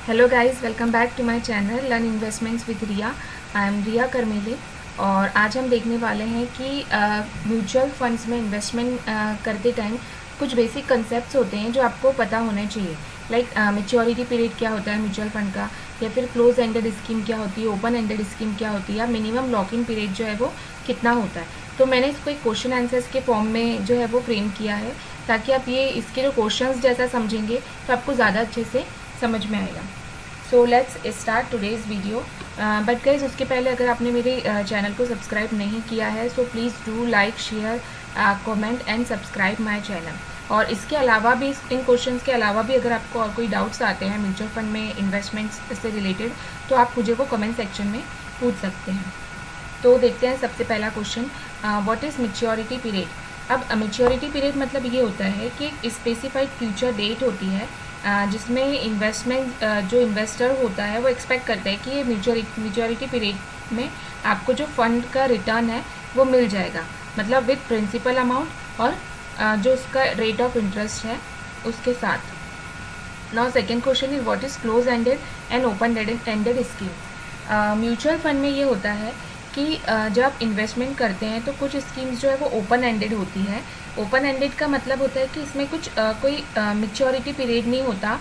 Hello guys, welcome back to my channel learn investments with Riya. I am Riya Karmele और आज हम देखने वाले हैं कि म्यूचुअल फंड्स में इन्वेस्टमेंट करते टाइम कुछ बेसिक कंसेप्ट्स होते हैं जो आपको पता होने चाहिए। लाइक मैच्योरिटी पीरियड क्या होता है म्यूचुअल फंड का, या फिर क्लोज एंडेड स्कीम क्या होती है, ओपन एंडेड स्कीम क्या होती है, या मिनिमम लॉक इन पीरियड जो है वो कितना होता है। तो मैंने इसको एक क्वेश्चन आंसर्स के फॉर्म में जो है वो फ्रेम किया है ताकि आप ये इसके जो क्वेश्चंस जैसा समझेंगे तो आपको ज़्यादा अच्छे से समझ में आएगा। So let's start today's video. But guys उसके पहले अगर आपने मेरे चैनल को सब्सक्राइब नहीं किया है so please do like, share, comment and subscribe my channel. और इसके अलावा भी इन क्वेश्चंस के अलावा भी अगर आपको और कोई डाउट्स आते हैं म्यूचुअल फंड में इन्वेस्टमेंट्स से रिलेटेड तो आप मुझे वो कमेंट सेक्शन में पूछ सकते हैं। तो देखते हैं सबसे पहला question, what is maturity period. अब मैच्योरिटी पीरियड मतलब ये होता है कि एक स्पेसिफाइड फ्यूचर डेट होती है जिसमें इन्वेस्टमेंट जो इन्वेस्टर होता है वो एक्सपेक्ट करता है कि ये मैच्योरिटी पीरियड में आपको जो फंड का रिटर्न है वो मिल जाएगा, मतलब विद प्रिंसिपल अमाउंट और जो उसका रेट ऑफ इंटरेस्ट है उसके साथ। Now second question is what is close ended and open ended scheme. Mutual fund में ये होता है कि जब आप इन्वेस्टमेंट करते हैं तो कुछ स्कीम्स जो है वो ओपन एंडेड होती है। ओपन एंडेड का मतलब होता है कि इसमें कुछ कोई मैच्योरिटी पीरियड नहीं होता,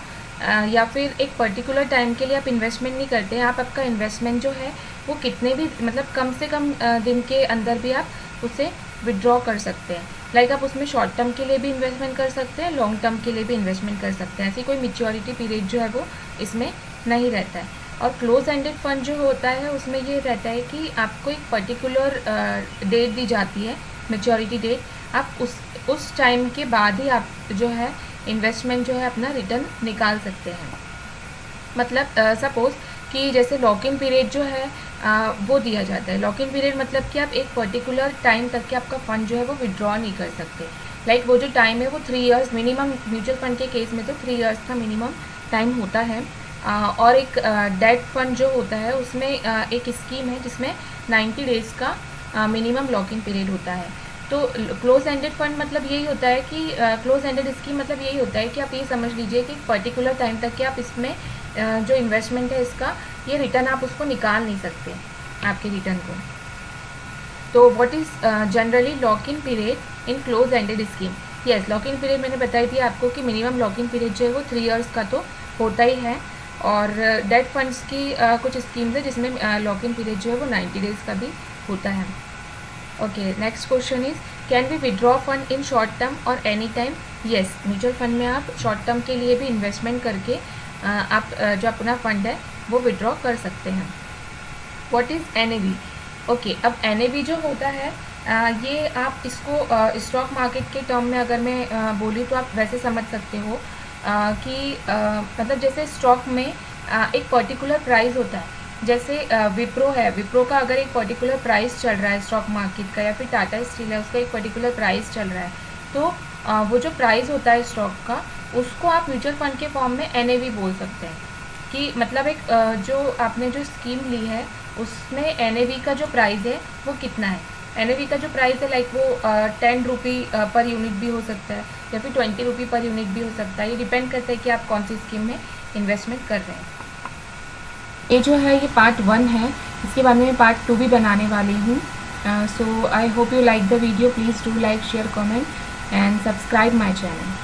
या फिर एक पर्टिकुलर टाइम के लिए आप इन्वेस्टमेंट नहीं करते हैं। आप आपका इन्वेस्टमेंट जो है वो कितने भी मतलब कम से कम दिन के अंदर भी आप उसे विड्रॉ कर सकते हैं। लाइक आप उसमें शॉर्ट टर्म के लिए भी इन्वेस्टमेंट कर सकते हैं, लॉन्ग टर्म के लिए भी इन्वेस्टमेंट कर सकते हैं। ऐसी कोई मैच्योरिटी पीरियड जो है वो इसमें नहीं रहता है। और क्लोज एंडेड फंड जो होता है उसमें ये रहता है कि आपको एक पर्टिकुलर डेट दी जाती है, मैच्योरिटी डेट, आप उस टाइम के बाद ही आप जो है इन्वेस्टमेंट जो है अपना रिटर्न निकाल सकते हैं। मतलब सपोज़ कि जैसे लॉक इन पीरियड जो है वो दिया जाता है। लॉक इन पीरियड मतलब कि आप एक पर्टिकुलर टाइम तक के आपका फ़ंड जो है वो विड्रॉ नहीं कर सकते। लाइक वो जो टाइम है वो 3 इयर्स मिनिमम, म्यूचुअल फंड के केस में तो 3 इयर्स का मिनिमम टाइम होता है। और एक डेट फंड जो होता है उसमें एक स्कीम है जिसमें 90 डेज़ का मिनिमम लॉक इन पीरियड होता है। तो क्लोज एंडेड फंड मतलब यही होता है कि क्लोज एंडेड स्कीम मतलब यही होता है कि आप ये समझ लीजिए कि पर्टिकुलर टाइम तक के आप इसमें जो इन्वेस्टमेंट है इसका ये रिटर्न आप उसको निकाल नहीं सकते आपके रिटर्न को। तो what is generally lock in period in close ended scheme. Yes, lock in period मैंने बताई थी आपको कि मिनिमम लॉक इन पीरियड जो है वो 3 इयर्स का तो होता ही है। और डेट फंड्स की कुछ स्कीम्स है जिसमें लॉक इन पीरियड जो है वो 90 डेज़ का भी होता है। Okay, next question is can we withdraw fund in short term और any time. Yes, mutual fund में आप शॉर्ट टर्म के लिए भी इन्वेस्टमेंट करके आप जो अपना फंड है वो विड्रॉ कर सकते हैं। What is NAV। ओके, अब NAV जो होता है ये आप इसको स्टॉक मार्केट के टर्म में अगर मैं बोली तो आप वैसे समझ सकते हो कि मतलब जैसे स्टॉक में एक पर्टिकुलर प्राइस होता है। जैसे विप्रो है, विप्रो का अगर एक पर्टिकुलर प्राइस चल रहा है स्टॉक मार्केट का, या फिर टाटा स्टील है उसका एक पर्टिकुलर प्राइस चल रहा है, तो वो जो प्राइस होता है स्टॉक का उसको आप म्यूचुअल फंड के फॉर्म में NAV बोल सकते हैं। कि मतलब एक जो आपने जो स्कीम ली है उसमें NAV का जो प्राइस है वो कितना है। NAV का जो प्राइस है लाइक वो 10 रुपी पर यूनिट भी हो सकता है या फिर 20 रुपी पर यूनिट भी हो सकता है। ये डिपेंड करता है कि आप कौन सी स्कीम में इन्वेस्टमेंट कर रहे हैं। ये जो है ये पार्ट 1 है, इसके बाद में पार्ट 2 भी बनाने वाली हूँ। So I hope you like the video. Please do like, share, comment and subscribe my channel.